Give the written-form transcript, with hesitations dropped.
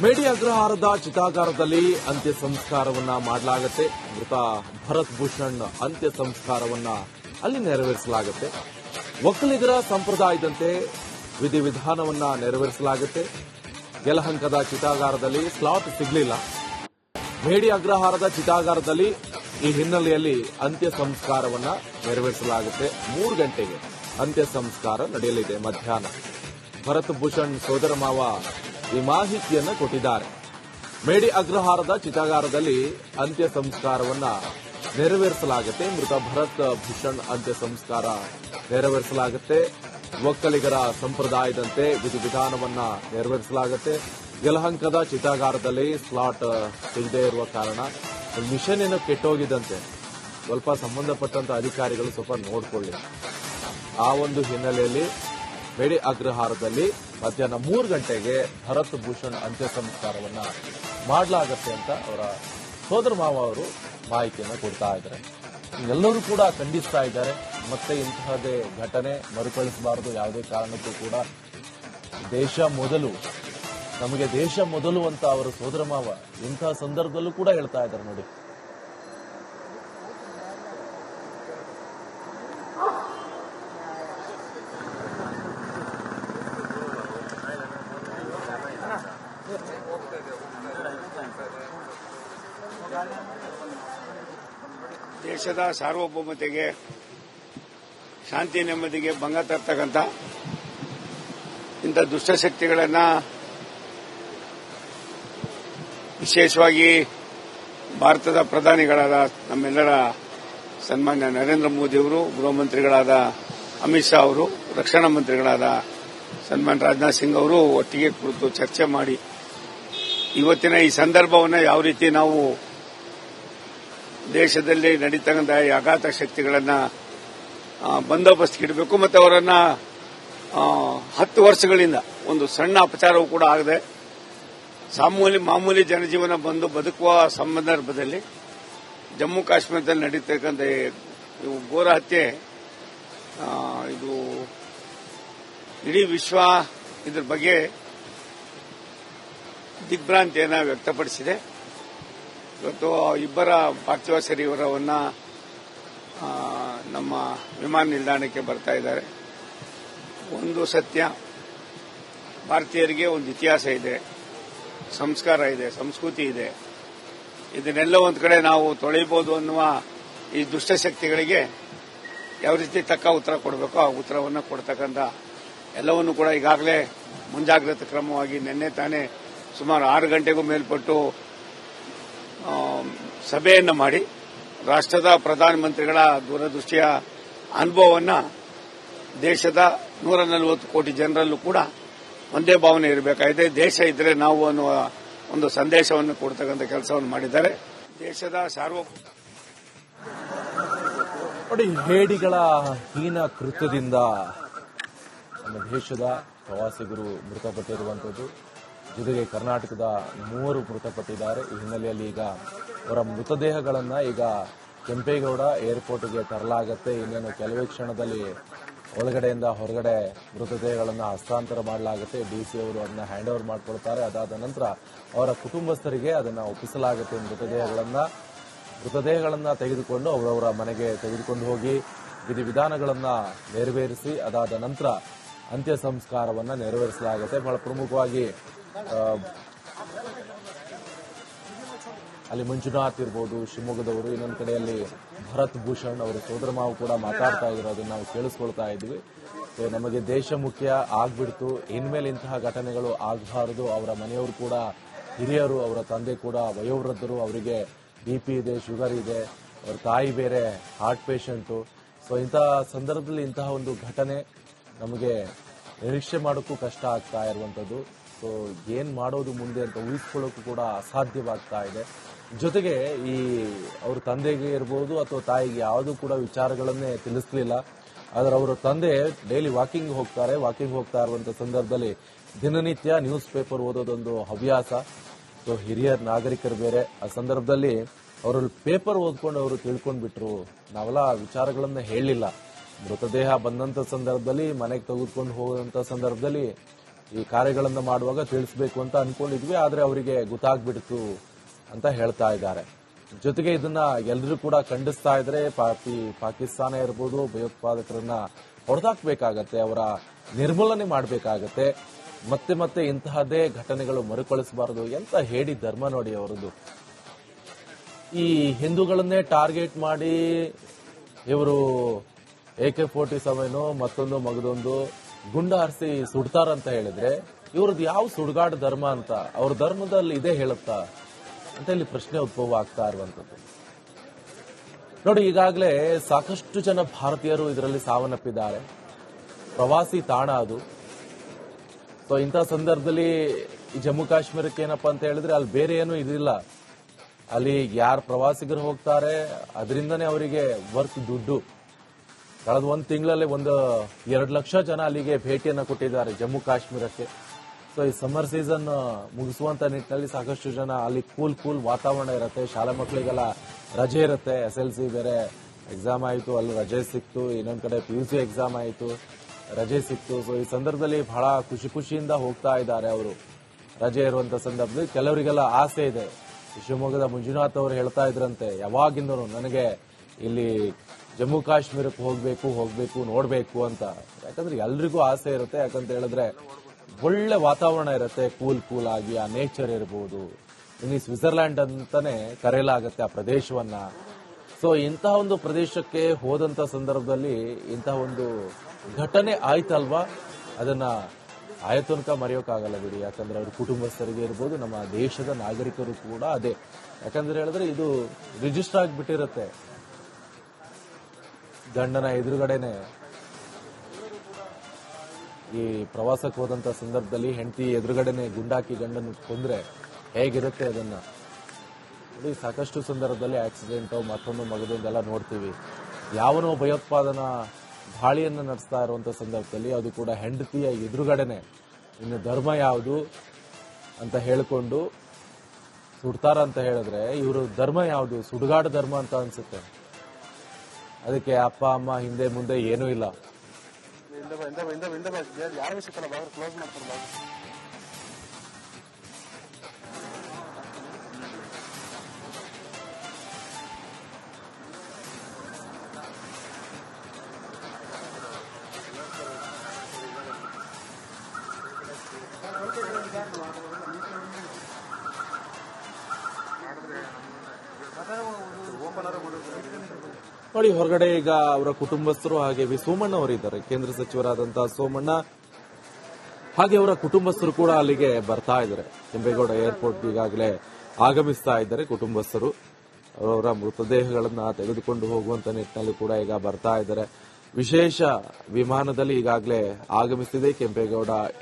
ಮೇಡಿ ಅಗ್ರಹಾರದ ಚಿತಾಗಾರದಲ್ಲಿ ಅಂತ್ಯ ಸಂಸ್ಕಾರವನ್ನ ಮಾಡಲಾಗುತ್ತೆ. ಮೃತ ಭರತ್ ಭೂಷಣ್ ಅಂತ್ಯ ಸಂಸ್ಕಾರವನ್ನ ಅಲ್ಲಿ ನೆರವೇರಿಸಲಾಗುತ್ತೆ. ಒಕ್ಕಲಿಗರ ಸಂಪ್ರದಾಯದಂತೆ ವಿಧಿವಿಧಾನವನ್ನ ನೆರವೇರಿಸಲಾಗುತ್ತೆ. ಯಲಹಂಕದ ಚಿತಾಗಾರದಲ್ಲಿ ಸ್ಲಾಟ್ ಸಿಗಲಿಲ್ಲ. ಮೇಡಿ ಅಗ್ರಹಾರದ ಚಿತಾಗಾರದಲ್ಲಿ ಈ ಹಿನ್ನೆಲೆಯಲ್ಲಿ ಅಂತ್ಯ ಸಂಸ್ಕಾರವನ್ನ ನೆರವೇರಿಸಲಾಗುತ್ತೆ. 3 ಗಂಟೆಗೆ ಅಂತ್ಯ ಸಂಸ್ಕಾರ ನಡೆಯಲಿದೆ ಮಧ್ಯಾಹ್ನ. ಭರತ್ ಭೂಷಣ್ ಸೋದರ ಮಾವ ಈ ಮಾಹಿತಿಯನ್ನ ಕೊಟ್ಟಿದ್ದಾರೆ. ಮೇಡಿ ಅಗ್ರಹಾರದ ಚಿತಾಗಾರದಲ್ಲಿ ಅಂತ್ಯ ಸಂಸ್ಕಾರವನ್ನ ನೆರವೇರಿಸಲಾಗುತ್ತೆ. ಮೃತ ಭರತ್ ಭೂಷಣ್ ಅಂತ್ಯ ಸಂಸ್ಕಾರ ನೆರವೇರಿಸಲಾಗುತ್ತೆ. ಒಕ್ಕಲಿಗರ ಸಂಪ್ರದಾಯದಂತೆ ವಿಧಿವಿಧಾನವನ್ನ ನೆರವೇರಿಸಲಾಗುತ್ತೆ. ಯಲಹಂಕದ ಚಿತಾಗಾರದಲ್ಲಿ ಸ್ಲಾಟ್ ಸಿಗದೇ ಇರುವ ಕಾರಣ ಮಿಷನ್ ಏನೋ ಕೆಟ್ಟೋಗಿದ್ದಂತೆ, ಸ್ವಲ್ಪ ಸಂಬಂಧಪಟ್ಟಂತ ಅಧಿಕಾರಿಗಳು ಸ್ವಲ್ಪ ನೋಡಿಕೊಳ್ಳಿ. ಆ ಒಂದು ಹಿನ್ನೆಲೆಯಲ್ಲಿ ಮೇಡಿ ಅಗ್ರಹಾರದಲ್ಲಿ ಮಧ್ಯಾಹ್ನ 3 ಗಂಟೆಗೆ ಭರತ್ ಭೂಷಣ್ ಅಂತ್ಯ ಸಂಸ್ಕಾರವನ್ನ ಮಾಡಲಾಗುತ್ತೆ ಅಂತ ಅವರ ಸೋದರ ಮಾವ ಅವರು ಮಾಹಿತಿಯನ್ನು ಕೊಡ್ತಾ ಇದ್ದಾರೆ. ಎಲ್ಲರೂ ಕೂಡ ಖಂಡಿಸ್ತಾ ಇದ್ದಾರೆ. ಮತ್ತೆ ಇಂತಹದೇ ಘಟನೆ ಮರುಕಳಿಸಬಾರದು. ಯಾವುದೇ ಕಾರಣಕ್ಕೂ ಕೂಡ ದೇಶ ಮೊದಲು, ನಮಗೆ ದೇಶ ಮೊದಲು ಅಂತ ಅವರ ಸೋದರ ಮಾವ ಇಂತಹ ಸಂದರ್ಭದಲ್ಲೂ ಕೂಡ ಹೇಳ್ತಾ ಇದ್ದಾರೆ ನೋಡಿ. ದೇಶದ ಸಾರ್ವಭೌಮತೆಗೆ, ಶಾಂತಿ ನೆಮ್ಮದಿಗೆ ಭಂಗ ತರ್ತಕ್ಕಂಥ ಇಂಥ ದುಷ್ಟಶಕ್ತಿಗಳನ್ನ ವಿಶೇಷವಾಗಿ ಭಾರತದ ಪ್ರಧಾನಿಗಳಾದ ನಮ್ಮೆಲ್ಲರ ಸನ್ಮಾನ್ಯ ನರೇಂದ್ರ ಮೋದಿಯವರು, ಗೃಹ ಮಂತ್ರಿಗಳಾದ ಅಮಿತ್ ಶಾ ಅವರು, ರಕ್ಷಣಾ ಮಂತ್ರಿಗಳಾದ ಸನ್ಮಾನ್ಯ ರಾಜನಾಥ್ ಸಿಂಗ್ ಅವರು ಒಟ್ಟಿಗೆ ಕುರಿತು ಚರ್ಚೆ ಮಾಡಿ ಇವತ್ತಿನ ಈ ಸಂದರ್ಭವನ್ನು ಯಾವ ರೀತಿ ನಾವು ದೇಶದಲ್ಲಿ ನಡೀತಕ್ಕಂಥ ಈ ಅಘಾತ ಶಕ್ತಿಗಳನ್ನು ಬಂದೋಬಸ್ತ್ಗಿಡಬೇಕು ಮತ್ತು ಅವರನ್ನು 10 ವರ್ಷಗಳಿಂದ ಒಂದು ಸಣ್ಣ ಅಪಚಾರವೂ ಕೂಡ ಆಗದೆ ಮಾಮೂಲಿ ಜನಜೀವನ ಬಂದು ಬದುಕುವ ಸಂದರ್ಭದಲ್ಲಿ ಜಮ್ಮು ಕಾಶ್ಮೀರದಲ್ಲಿ ನಡೀತಕ್ಕಂಥ ಘೋರ ಹತ್ಯೆ ಇದು ಇಡೀ ವಿಶ್ವ ಇದ್ರ ಬಗ್ಗೆ ದಿಗ್ಭ್ರಾಂತಿಯನ್ನು ವ್ಯಕ್ತಪಡಿಸಿದೆ. ಇವತ್ತು ಇಬ್ಬರ ಪಾರ್ಥಿವ ಶರೀರವನ್ನು ನಮ್ಮ ವಿಮಾನ ನಿಲ್ದಾಣಕ್ಕೆ ಬರ್ತಾ ಇದ್ದಾರೆ. ಒಂದು ಸತ್ಯ, ಭಾರತೀಯರಿಗೆ ಒಂದು ಇತಿಹಾಸ ಇದೆ, ಸಂಸ್ಕಾರ ಇದೆ, ಸಂಸ್ಕೃತಿ ಇದೆ. ಇದನ್ನೆಲ್ಲ ಒಂದು ಕಡೆ ನಾವು ತೊಳೆಯಬಹುದು ಅನ್ನುವ ಈ ದುಷ್ಟಶಕ್ತಿಗಳಿಗೆ ಯಾವ ರೀತಿ ತಕ್ಕ ಉತ್ತರ ಕೊಡಬೇಕೋ ಆ ಉತ್ತರವನ್ನು ಕೊಡ್ತಕ್ಕಂಥ ಎಲ್ಲವನ್ನು ಕೂಡ ಈಗಾಗಲೇ ಮುಂಜಾಗ್ರತಾ ಕ್ರಮವಾಗಿ ನಿನ್ನೆ ತಾನೇ ಸುಮಾರು 6 ಗಂಟೆಗೂ ಮೇಲ್ಪಟ್ಟು ಸಭೆಯನ್ನು ಮಾಡಿ ರಾಷ್ಟ್ರದ ಪ್ರಧಾನಮಂತ್ರಿಗಳ ದೂರದೃಷ್ಟಿಯ ಅನುಭವವನ್ನು ದೇಶದ 140 ಕೋಟಿ ಜನರಲ್ಲೂ ಕೂಡ ಒಂದೇ ಭಾವನೆ ಇರಬೇಕಾಗಿದೆ. ದೇಶ ಇದ್ರೆ ನಾವು ಅನ್ನುವ ಒಂದು ಸಂದೇಶವನ್ನು ಕೊಡ್ತಕ್ಕಂಥ ಕೆಲಸವನ್ನು ಮಾಡಿದ್ದಾರೆ. ದೇಶದ ನೋಡಿ, ಹೇಡಿಗಳ ಹೀನ ಕೃತ್ಯದಿಂದ ನಮ್ಮ ದೇಶದ ಪ್ರವಾಸಿಗರು ಮೃತಪಟ್ಟಿರುವಂಥದ್ದು. ಜೊತೆಗೆ ಕರ್ನಾಟಕದ 3 ಮೃತಪಟ್ಟಿದ್ದಾರೆ. ಈ ಹಿನ್ನೆಲೆಯಲ್ಲಿ ಈಗ ಅವರ ಮೃತದೇಹಗಳನ್ನು ಈಗ ಕೆಂಪೇಗೌಡ ಏರ್ಪೋರ್ಟ್ಗೆ ತರಲಾಗುತ್ತೆ. ಇನ್ನೇನು ಕೆಲವೇ ಕ್ಷಣದಲ್ಲಿ ಒಳಗಡೆಯಿಂದ ಹೊರಗಡೆ ಮೃತದೇಹಗಳನ್ನು ಹಸ್ತಾಂತರ ಮಾಡಲಾಗುತ್ತೆ. ಡಿಸಿ ಅವರು ಅದನ್ನ ಹ್ಯಾಂಡ್ ಓವರ್ ಮಾಡಿಕೊಳ್ತಾರೆ. ಅದಾದ ನಂತರ ಅವರ ಕುಟುಂಬಸ್ಥರಿಗೆ ಅದನ್ನು ಒಪ್ಪಿಸಲಾಗುತ್ತೆ. ಮೃತದೇಹಗಳನ್ನ ತೆಗೆದುಕೊಂಡು ಅವರವರ ಮನೆಗೆ ತೆಗೆದುಕೊಂಡು ಹೋಗಿ ವಿಧಿವಿಧಾನಗಳನ್ನು ನೆರವೇರಿಸಿ ಅದಾದ ನಂತರ ಅಂತ್ಯ ಸಂಸ್ಕಾರವನ್ನು ನೆರವೇರಿಸಲಾಗುತ್ತೆ. ಬಹಳ ಪ್ರಮುಖವಾಗಿ ಅಲ್ಲಿ ಮಂಜುನಾಥ್ ಇರ್ಬೋದು, ಶಿವಮೊಗ್ಗದವರು, ಇನ್ನೊಂದು ಕಡೆಯಲ್ಲಿ ಭರತ್ ಭೂಷಣ್ ಅವರ ಸೋದರ ಮಾವು ಕೂಡ ಮಾತಾಡ್ತಾ ಇದ್ರು. ಅದನ್ನ ನಾವು ಕೇಳಿಸ್ಕೊಳ್ತಾ ಇದ್ವಿ. ನಮಗೆ ದೇಶ ಮುಖ್ಯ ಆಗ್ಬಿಡ್ತು, ಇನ್ಮೇಲೆ ಇಂತಹ ಘಟನೆಗಳು ಆಗಬಾರದು. ಅವರ ಮನೆಯವರು ಕೂಡ ಹಿರಿಯರು, ಅವರ ತಂದೆ ಕೂಡ ವಯೋವೃದ್ಧರು, ಅವರಿಗೆ BP ಇದೆ, ಶುಗರ್ ಇದೆ, ಅವರ ತಾಯಿ ಬೇರೆ ಹಾರ್ಟ್ ಪೇಷಂಟು. ಸೊ ಇಂತಹ ಸಂದರ್ಭದಲ್ಲಿ ಇಂತಹ ಒಂದು ಘಟನೆ ನಮಗೆ ನಿರೀಕ್ಷೆ ಮಾಡೋಕ್ಕೂ ಕಷ್ಟ ಆಗ್ತಾ ಇರುವಂತದ್ದು. ಸೊ ಏನ್ ಮಾಡೋದು ಮುಂದೆ ಅಂತ ಊಹಿಸ್ಕೊಳ್ಳೋಕ್ಕೂ ಕೂಡ ಅಸಾಧ್ಯವಾಗ್ತಾ ಇದೆ. ಜೊತೆಗೆ ಈ ಅವ್ರ ತಂದೆಗೆ ಇರ್ಬೋದು ಅಥವಾ ತಾಯಿಗೆ ಯಾವುದೂ ಕೂಡ ವಿಚಾರಗಳನ್ನೇ ತಿಳಿಸಲಿಲ್ಲ. ಆದರೆ ಅವರ ತಂದೆ ಡೈಲಿ ವಾಕಿಂಗ್ ಹೋಗ್ತಾ ಇರುವಂತ ಸಂದರ್ಭದಲ್ಲಿ ದಿನನಿತ್ಯ ನ್ಯೂಸ್ ಪೇಪರ್ ಓದೋದೊಂದು ಹವ್ಯಾಸ. ಸೊ ಹಿರಿಯ ನಾಗರಿಕರು ಬೇರೆ. ಆ ಸಂದರ್ಭದಲ್ಲಿ ಅವರು ಪೇಪರ್ ಓದ್ಕೊಂಡು ಅವರು ತಿಳ್ಕೊಂಡ್ಬಿಟ್ರು. ನಾವೆಲ್ಲ ವಿಚಾರಗಳನ್ನ ಹೇಳಲಿಲ್ಲ. ಮೃತದೇಹ ಬಂದಂತ ಸಂದರ್ಭದಲ್ಲಿ, ಮನೆಗೆ ತೆಗೆದುಕೊಂಡು ಹೋದಂತ ಸಂದರ್ಭದಲ್ಲಿ ಈ ಕಾರ್ಯಗಳನ್ನು ಮಾಡುವಾಗ ತಿಳಿಸಬೇಕು ಅಂತ ಅನ್ಕೊಂಡಿದ್ವಿ, ಆದ್ರೆ ಅವರಿಗೆ ಗೊತ್ತಾಗ್ಬಿಡ್ತು ಅಂತ ಹೇಳ್ತಾ ಇದ್ದಾರೆ. ಜೊತೆಗೆ ಇದನ್ನ ಎಲ್ಲರೂ ಕೂಡ ಖಂಡಿಸ್ತಾ ಇದ್ರೆ ಪಾಕಿಸ್ತಾನ ಇರ್ಬೋದು, ಭಯೋತ್ಪಾದಕರನ್ನ ಹೊಡೆದಾಕ್ಬೇಕಾಗತ್ತೆ, ಅವರ ನಿರ್ಮೂಲನೆ ಮಾಡಬೇಕಾಗತ್ತೆ. ಮತ್ತೆ ಮತ್ತೆ ಇಂತಹದ್ದೇ ಘಟನೆಗಳು ಮರುಕಳಿಸಬಾರದು. ಎಂತ ಹೇಳಿ ಧರ್ಮ ನೋಡಿ ಅವರದ್ದು. ಈ ಹಿಂದೂಗಳನ್ನೇ ಟಾರ್ಗೆಟ್ ಮಾಡಿ ಇವರು AK-47 ಮತ್ತೊಂದು ಮಗದೊಂದು ಗುಂಡ ಹಾರಿಸಿ ಸುಡ್ತಾರಂತ ಹೇಳಿದ್ರೆ ಇವ್ರದ್ದು ಯಾವ ಸುಡುಗಾಡು ಧರ್ಮ ಅಂತ, ಅವ್ರ ಧರ್ಮದಲ್ಲಿ ಇದೇ ಹೇಳುತ್ತಾ ಅಂತ ಇಲ್ಲಿ ಪ್ರಶ್ನೆ ಉದ್ಭವ ಆಗ್ತಾ ಇರುವಂತದ್ದು. ನೋಡಿ, ಈಗಾಗಲೇ ಸಾಕಷ್ಟು ಜನ ಭಾರತೀಯರು ಇದರಲ್ಲಿ ಸಾವನ್ನಪ್ಪಿದ್ದಾರೆ. ಪ್ರವಾಸಿ ತಾಣ ಅದು. ಸೊ ಇಂಥ ಸಂದರ್ಭದಲ್ಲಿ ಈ ಜಮ್ಮು ಕಾಶ್ಮೀರಕ್ಕೆ ಏನಪ್ಪಾ ಅಂತ ಹೇಳಿದ್ರೆ ಅಲ್ಲಿ ಬೇರೆ ಏನೂ ಇದಿಲ್ಲ. ಅಲ್ಲಿ ಯಾರು ಪ್ರವಾಸಿಗರು ಹೋಗ್ತಾರೆ ಅದರಿಂದನೇ ಅವರಿಗೆ ವರ್ಕ್ ದುಡ್ಡು. ಕಳೆದ ಒಂದು ತಿಂಗಳಲ್ಲಿ 2 ಲಕ್ಷ ಜನ ಅಲ್ಲಿಗೆ ಭೇಟಿಯನ್ನು ಕೊಟ್ಟಿದ್ದಾರೆ ಜಮ್ಮು ಕಾಶ್ಮೀರಕ್ಕೆ. ಸೊ ಈ ಸಮ್ಮರ್ ಸೀಸನ್ ಮುಗಿಸುವಂತ ನಿಟ್ಟಿನಲ್ಲಿ ಸಾಕಷ್ಟು ಜನ ಅಲ್ಲಿ ಕೂಲ್ ವಾತಾವರಣ ಇರುತ್ತೆ. ಶಾಲಾ ಮಕ್ಕಳಿಗೆಲ್ಲ ರಜೆ ಇರುತ್ತೆ. SLC ಬೇರೆ ಎಕ್ಸಾಮ್ ಆಯಿತು, ಅಲ್ಲಿ ರಜೆ ಸಿಕ್ತು. ಇನ್ನೊಂದ್ ಕಡೆ PUC ಎಕ್ಸಾಮ್ ಆಯಿತು, ರಜೆ ಸಿಕ್ತು. ಸೊ ಈ ಸಂದರ್ಭದಲ್ಲಿ ಬಹಳ ಖುಷಿಯಿಂದ ಹೋಗ್ತಾ ಇದ್ದಾರೆ ಅವರು. ರಜೆ ಇರುವಂತ ಸಂದರ್ಭದಲ್ಲಿ ಕೆಲವರಿಗೆಲ್ಲ ಆಸೆ ಇದೆ. ಶಿವಮೊಗ್ಗದ ಮಂಜುನಾಥ್ ಅವರು ಹೇಳ್ತಾ ಇದ್ರಂತೆ, ಯಾವಾಗಿಂದನು ನನಗೆ ಇಲ್ಲಿ ಜಮ್ಮು ಕಾಶ್ಮೀರಕ್ಕೆ ಹೋಗ್ಬೇಕು ನೋಡ್ಬೇಕು ಅಂತ. ಯಾಕಂದ್ರೆ ಎಲ್ರಿಗೂ ಆಸೆ ಇರುತ್ತೆ. ಯಾಕಂತ ಹೇಳಿದ್ರೆ ಒಳ್ಳೆ ವಾತಾವರಣ ಇರುತ್ತೆ, ಕೂಲ್ ಆಗಿ. ಆ ನೇಚರ್ ಇರಬಹುದು. ಇನ್ನು ಸ್ವಿಟ್ಜರ್ಲ್ಯಾಂಡ್ ಅಂತಾನೆ ಕರೆಯಲಾಗುತ್ತೆ ಆ ಪ್ರದೇಶವನ್ನ. ಸೊ ಇಂತಹ ಒಂದು ಪ್ರದೇಶಕ್ಕೆ ಹೋದಂತ ಸಂದರ್ಭದಲ್ಲಿ ಇಂತಹ ಒಂದು ಘಟನೆ ಆಯ್ತಲ್ವಾ, ಅದನ್ನ ಆಯತನಕ ಮರೆಯೋಕ್ಕಾಗಲ್ಲ ಬಿಡಿ. ಯಾಕಂದ್ರೆ ಅವ್ರ ಕುಟುಂಬಸ್ಥರಿಗೆ ಇರ್ಬೋದು, ನಮ್ಮ ದೇಶದ ನಾಗರಿಕರು ಕೂಡ ಅದೇ. ಯಾಕಂದ್ರೆ ಹೇಳಿದ್ರೆ ಇದು ರಿಜಿಸ್ಟರ್ ಆಗಿಬಿಟ್ಟಿರುತ್ತೆ. ಗಂಡನ ಎದುರುಗಡೆನೆ ಈ ಪ್ರವಾಸಕ್ಕೆ ಹೋದಂತ ಸಂದರ್ಭದಲ್ಲಿ ಹೆಂಡತಿ ಎದುರುಗಡೆನೆ ಗುಂಡಾಕಿ ಗಂಡನ ಕೊಂದ್ರೆ ಹೇಗಿರುತ್ತೆ ಅದನ್ನ ನೋಡಿ. ಸಾಕಷ್ಟು ಸಂದರ್ಭದಲ್ಲಿ ಆಕ್ಸಿಡೆಂಟ್ ಮತ್ತೊಂದು ಮಗದೊಂದೆಲ್ಲ ನೋಡ್ತೀವಿ. ಯಾವನೋ ಭಯೋತ್ಪಾದನಾ ದಾಳಿಯನ್ನು ನಡೆಸ್ತಾ ಇರುವಂತ ಸಂದರ್ಭದಲ್ಲಿ ಅದು ಕೂಡ ಹೆಂಡತಿಯ ಎದುರುಗಡೆನೆ ಇನ್ನು ಧರ್ಮ ಯಾವುದು ಅಂತ ಹೇಳಿಕೊಂಡು ಸುಡ್ತಾರ ಅಂತ ಹೇಳಿದ್ರೆ ಇವರು ಧರ್ಮ ಯಾವುದು? ಸುಡುಗಾಡು ಧರ್ಮ ಅಂತ ಅನ್ಸುತ್ತೆ. ಅದಕ್ಕೆ ಅಪ್ಪ ಅಮ್ಮ ಹಿಂದೆ ಮುಂದೆ ಏನೂ ಇಲ್ಲ. ನೋಡಿ, ಹೊರಗಡೆ ಈಗ ಅವರ ಕುಟುಂಬಸ್ಥರು ಹಾಗೆ ಸೋಮಣ್ಣ ಅವರಿದ್ದಾರೆ, ಕೇಂದ್ರ ಸಚಿವರಾದಂತಹ ಸೋಮಣ್ಣ, ಹಾಗೆ ಅವರ ಕುಟುಂಬಸ್ಥರು ಕೂಡ ಅಲ್ಲಿಗೆ ಬರ್ತಾ ಇದ್ದಾರೆ. ಕೆಂಪೇಗೌಡ ಏರ್ಪೋರ್ಟ್ ಈಗಾಗಲೇ ಆಗಮಿಸ್ತಾ ಇದ್ದಾರೆ ಕುಟುಂಬಸ್ಥರು. ಅವರವರ ಮೃತದೇಹಗಳನ್ನ ತೆಗೆದುಕೊಂಡು ಹೋಗುವಂತ ನಿಟ್ಟಿನಲ್ಲಿ ಕೂಡ ಈಗ ಬರ್ತಾ ಇದ್ದಾರೆ. ವಿಶೇಷ ವಿಮಾನದಲ್ಲಿ ಈಗಾಗಲೇ ಆಗಮಿಸಿದೆ ಕೆಂಪೇಗೌಡ